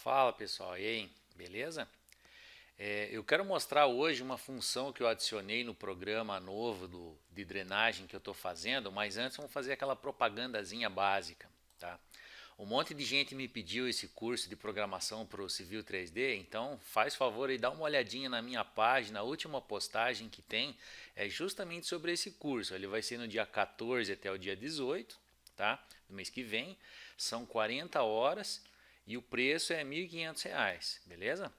Fala pessoal, e aí, beleza? Eu quero mostrar hoje uma função que eu adicionei no programa novo de drenagem que eu estou fazendo, mas antes vamos fazer aquela propagandazinha básica, tá? Um monte de gente me pediu esse curso de programação para o Civil 3D, então faz favor e dá uma olhadinha na minha página, a última postagem que tem é justamente sobre esse curso. Ele vai ser no dia 14 até o dia 18, tá? Do mês que vem, são 40 horas e o preço é R$ 1.500, beleza?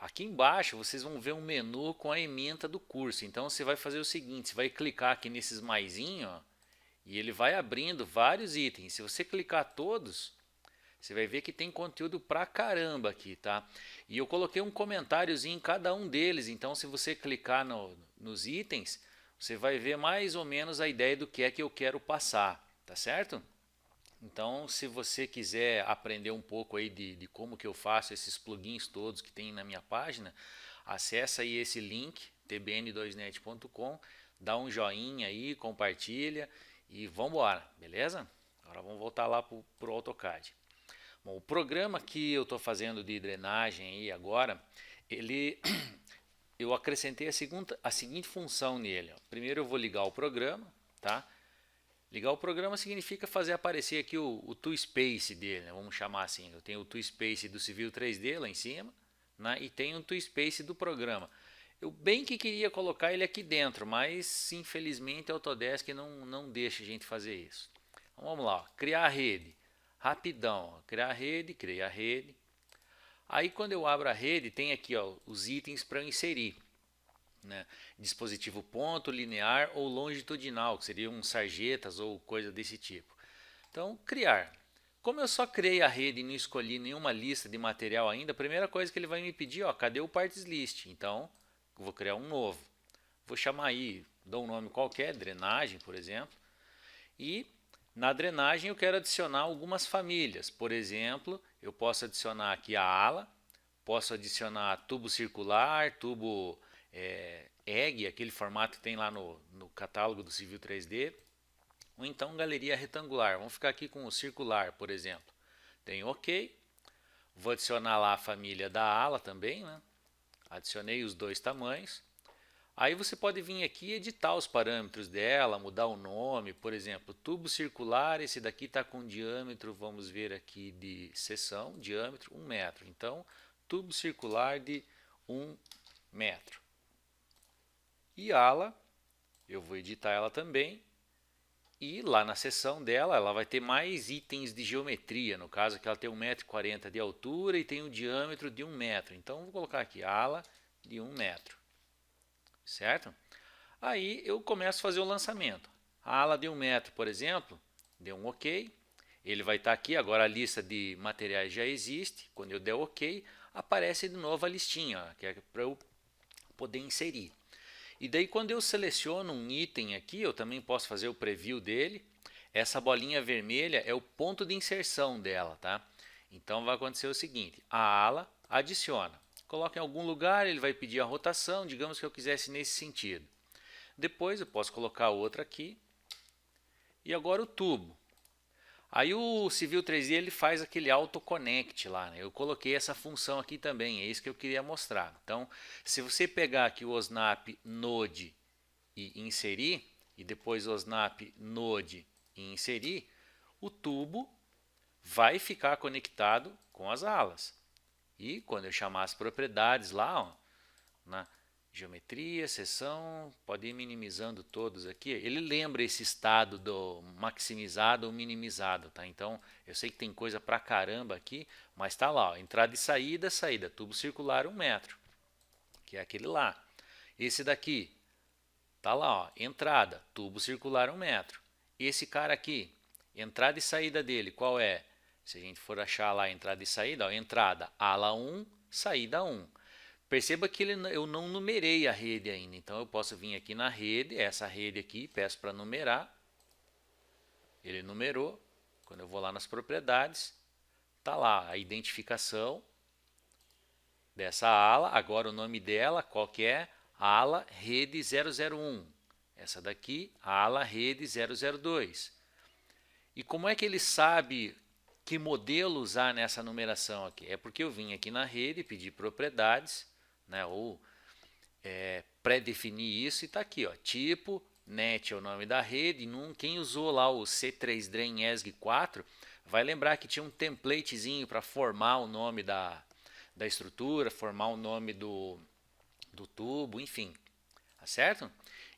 Aqui embaixo vocês vão ver um menu com a ementa do curso. Então você vai fazer o seguinte, você vai clicar aqui nesses maisinho, ó, e ele vai abrindo vários itens. Se você clicar todos, você vai ver que tem conteúdo pra caramba aqui, tá? E eu coloquei um comentáriozinho em cada um deles. Então se você clicar nos itens, você vai ver mais ou menos a ideia do que é que eu quero passar, tá certo? Então, se você quiser aprender um pouco aí de como que eu faço esses plugins todos que tem na minha página, acessa aí esse link, tbn2net.com, dá um joinha aí, compartilha e vamos embora, beleza? Agora vamos voltar lá para o AutoCAD. Bom, o programa que eu estou fazendo de drenagem aí agora, ele eu acrescentei a seguinte função nele. Ó. Primeiro eu vou ligar o programa, tá? Ligar o programa significa fazer aparecer aqui o ToSpace dele, né? Vamos chamar assim. Eu tenho o ToSpace do Civil 3D lá em cima, né? E tenho o ToSpace do programa. Eu bem que queria colocar ele aqui dentro, mas infelizmente a Autodesk não deixa a gente fazer isso. Então, vamos lá, ó. Criar a rede. Rapidão, ó. Criar a rede, criar a rede. Aí quando eu abro a rede, tem aqui ó, os itens para inserir. Né? Dispositivo ponto, linear ou longitudinal, que seriam sarjetas ou coisa desse tipo. Então, criar. Como eu só criei a rede e não escolhi nenhuma lista de material ainda, a primeira coisa que ele vai me pedir, ó, cadê o Parts List? Então, vou criar um novo. Vou chamar aí, dou um nome qualquer, drenagem, por exemplo. E na drenagem eu quero adicionar algumas famílias. Por exemplo, eu posso adicionar aqui a ala, posso adicionar tubo circular, tubo EG, aquele formato que tem lá no catálogo do Civil 3D, ou então galeria retangular. Vamos ficar aqui com o circular, por exemplo. Tenho OK, vou adicionar lá a família da ala também, né? Adicionei os dois tamanhos. Aí você pode vir aqui e editar os parâmetros dela, mudar o nome, por exemplo, tubo circular, esse daqui está com diâmetro, vamos ver aqui de seção, diâmetro 1 metro. Então, tubo circular de 1 metro. E ala, eu vou editar ela também. E lá na seção dela, ela vai ter mais itens de geometria. No caso que ela tem 1,40 m de altura e tem um diâmetro de 1 metro. Então, vou colocar aqui ala de 1 metro. Certo? Aí eu começo a fazer o lançamento. A ala de 1 metro, por exemplo, deu um OK. Ele vai estar aqui, agora a lista de materiais já existe. Quando eu der OK, aparece de novo a listinha, ó, que é para eu poder inserir. E daí quando eu seleciono um item aqui, eu também posso fazer o preview dele. Essa bolinha vermelha é o ponto de inserção dela, tá? Então vai acontecer o seguinte, a ala adiciona. Coloca em algum lugar, ele vai pedir a rotação, digamos que eu quisesse nesse sentido. Depois eu posso colocar outra aqui. E agora o tubo. Aí o Civil 3D ele faz aquele autoconnect lá, né? Eu coloquei essa função aqui também, é isso que eu queria mostrar. Então, se você pegar aqui o OSNAP Node e inserir, e depois o OSNAP Node e inserir, o tubo vai ficar conectado com as alas. E quando eu chamar as propriedades lá, ó, na geometria, seção, pode ir minimizando todos aqui. Ele lembra esse estado do maximizado ou minimizado, tá? Então, eu sei que tem coisa pra caramba aqui, mas tá lá, ó, entrada e saída, saída, tubo circular 1 metro, que é aquele lá. Esse daqui, tá lá, ó, entrada, tubo circular 1 metro. Esse cara aqui, entrada e saída dele, qual é? Se a gente for achar lá entrada e saída, ó, entrada, ala 1, saída 1. Perceba que eu não numerei a rede ainda, então eu posso vir aqui na rede, essa rede aqui, peço para numerar, ele numerou, quando eu vou lá nas propriedades, está lá a identificação dessa ala, agora o nome dela, qual que é? Ala rede 001, essa daqui, ala rede 002. E como é que ele sabe que modelo usar nessa numeração aqui? É porque eu vim aqui na rede, pedi propriedades, né, ou pré-definir isso e está aqui, ó, tipo, net é o nome da rede. Quem usou lá o C3DREN ESG4 vai lembrar que tinha um templatezinho para formar o nome da estrutura, formar o nome do tubo, enfim, tá certo?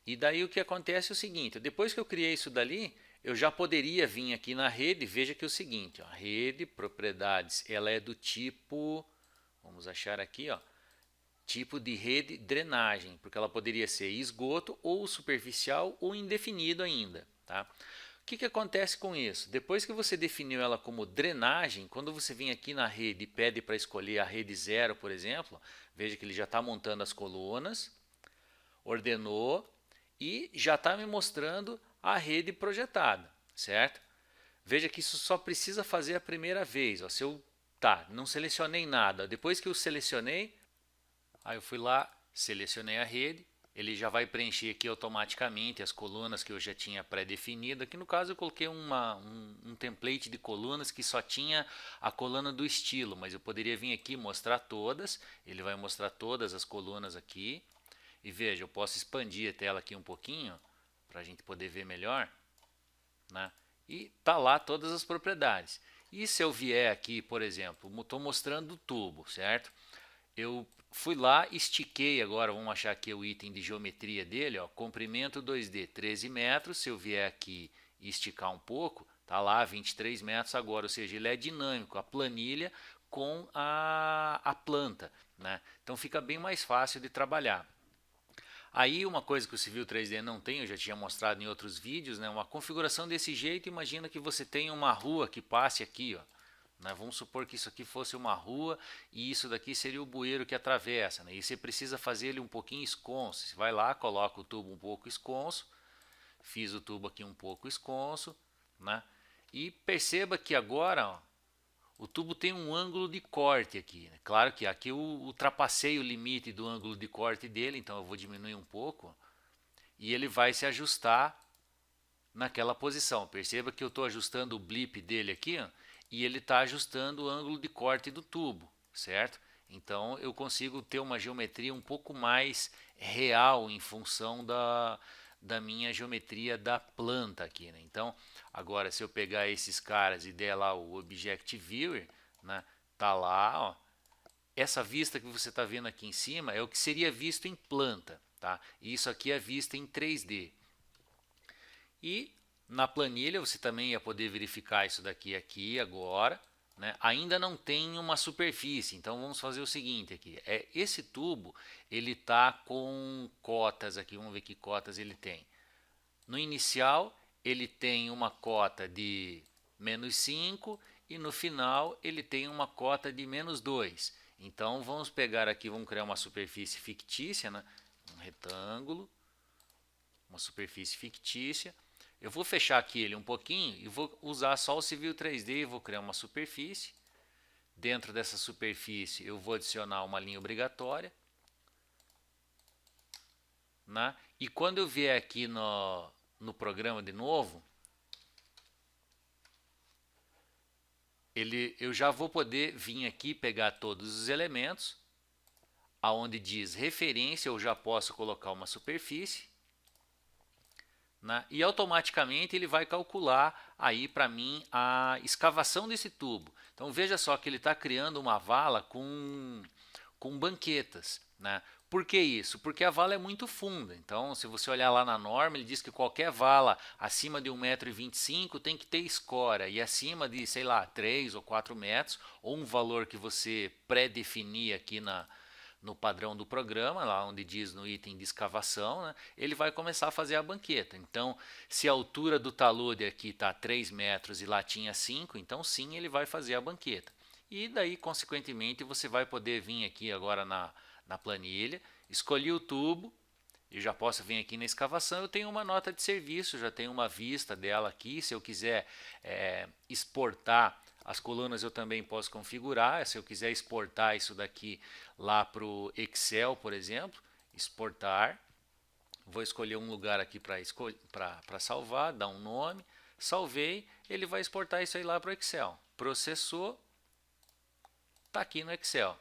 E daí o que acontece é o seguinte, depois que eu criei isso dali, eu já poderia vir aqui na rede, veja que é o seguinte, ó, rede, propriedades, ela é do tipo, vamos achar aqui, ó, tipo de rede drenagem, porque ela poderia ser esgoto ou superficial ou indefinido ainda, tá? O que acontece com isso? Depois que você definiu ela como drenagem, quando você vem aqui na rede e pede para escolher a rede 0, por exemplo, veja que ele já está montando as colunas, ordenou e já está me mostrando a rede projetada, certo? Veja que isso só precisa fazer a primeira vez. Ó, se eu não selecionei nada, depois que eu selecionei, aí eu fui lá, selecionei a rede, ele já vai preencher aqui automaticamente as colunas que eu já tinha pré-definido. Aqui no caso eu coloquei um template de colunas que só tinha a coluna do estilo, mas eu poderia vir aqui e mostrar todas, ele vai mostrar todas as colunas aqui. E veja, eu posso expandir a tela aqui um pouquinho, para a gente poder ver melhor, né? E tá lá todas as propriedades. E se eu vier aqui, por exemplo, estou mostrando o tubo, certo? Eu fui lá, estiquei agora, vamos achar aqui o item de geometria dele, ó, comprimento 2D 13 metros, se eu vier aqui e esticar um pouco, tá lá 23 metros agora, ou seja, ele é dinâmico, a planilha com a planta, né? Então fica bem mais fácil de trabalhar. Aí uma coisa que o Civil 3D não tem, eu já tinha mostrado em outros vídeos, né? Uma configuração desse jeito, imagina que você tem uma rua que passe aqui, ó. Né? Vamos supor que isso aqui fosse uma rua e isso daqui seria o bueiro que atravessa. Né? E você precisa fazer ele um pouquinho esconso. Você vai lá, coloca o tubo um pouco esconso. Fiz o tubo aqui um pouco esconso. Né? E perceba que agora ó, o tubo tem um ângulo de corte aqui. Né? Claro que aqui eu ultrapassei o limite do ângulo de corte dele, então eu vou diminuir um pouco. E ele vai se ajustar naquela posição. Perceba que eu estou ajustando o blip dele aqui, ó, e ele está ajustando o ângulo de corte do tubo, certo? Então eu consigo ter uma geometria um pouco mais real em função da minha geometria da planta aqui, né? Então agora se eu pegar esses caras e der lá o Object Viewer, né, tá lá, ó, essa vista que você está vendo aqui em cima é o que seria visto em planta, tá? E isso aqui é vista em 3D. E na planilha você também ia poder verificar isso daqui aqui agora, né? Ainda não tem uma superfície, então vamos fazer o seguinte aqui. Esse tubo ele está com cotas aqui, vamos ver que cotas ele tem. No inicial ele tem uma cota de -5 e no final ele tem uma cota de -2. Então vamos pegar aqui, vamos criar uma superfície fictícia, né? Um retângulo, uma superfície fictícia. Eu vou fechar aqui ele um pouquinho e vou usar só o Civil 3D e vou criar uma superfície. Dentro dessa superfície eu vou adicionar uma linha obrigatória. Né? E quando eu vier aqui no programa de novo, eu já vou poder vir aqui pegar todos os elementos. Aonde diz referência eu já posso colocar uma superfície. Né? E automaticamente ele vai calcular aí para mim a escavação desse tubo. Então veja só que ele está criando uma vala com banquetas. Né? Por que isso? Porque a vala é muito funda. Então se você olhar lá na norma, ele diz que qualquer vala acima de 1,25 m tem que ter escora. E acima de, sei lá, 3 ou 4 metros, ou um valor que você pré-definir aqui no padrão do programa, lá onde diz no item de escavação, né, ele vai começar a fazer a banqueta. Então, se a altura do talude aqui está 3 metros e lá tinha 5, então sim, ele vai fazer a banqueta. E daí, consequentemente, você vai poder vir aqui agora na planilha, escolhi o tubo, eu já posso vir aqui na escavação, eu tenho uma nota de serviço, já tenho uma vista dela aqui, se eu quiser exportar as colunas eu também posso configurar, se eu quiser exportar isso daqui lá para o Excel, por exemplo, exportar, vou escolher um lugar aqui para salvar, dar um nome, salvei, ele vai exportar isso aí lá para o Excel. processou, está aqui no Excel,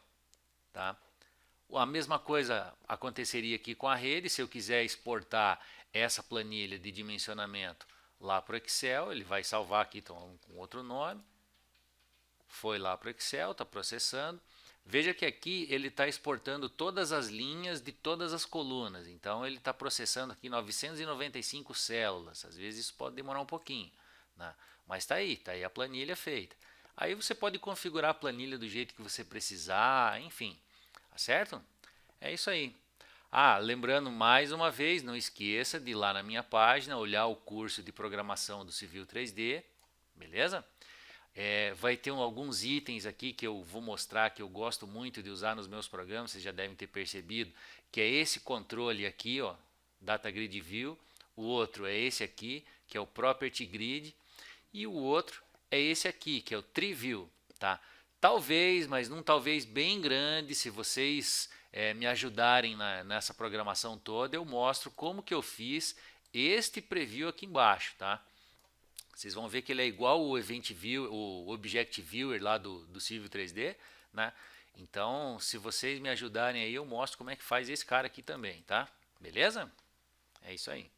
tá? A mesma coisa aconteceria aqui com a rede. Se eu quiser exportar essa planilha de dimensionamento lá para o Excel, ele vai salvar aqui com outro nome. Foi lá para o Excel, está processando. Veja que aqui ele está exportando todas as linhas de todas as colunas. Então ele está processando aqui 995 células. Às vezes isso pode demorar um pouquinho, né? Mas está aí a planilha feita. Aí você pode configurar a planilha do jeito que você precisar, enfim, tá certo? É isso aí. Ah, lembrando mais uma vez, não esqueça de ir lá na minha página, olhar o curso de programação do Civil 3D, beleza? Vai ter alguns itens aqui que eu vou mostrar que eu gosto muito de usar nos meus programas, vocês já devem ter percebido, que é esse controle aqui, ó, Data Grid View, o outro é esse aqui, que é o Property Grid, e o outro é esse aqui, que é o Tree View, tá? Talvez, mas não talvez bem grande, se vocês me ajudarem nessa programação toda, eu mostro como que eu fiz este preview aqui embaixo, tá? Vocês vão ver que ele é igual o Event View, o Object Viewer lá do Civil 3D, né? Então, se vocês me ajudarem aí, eu mostro como é que faz esse cara aqui também, tá? Beleza? É isso aí.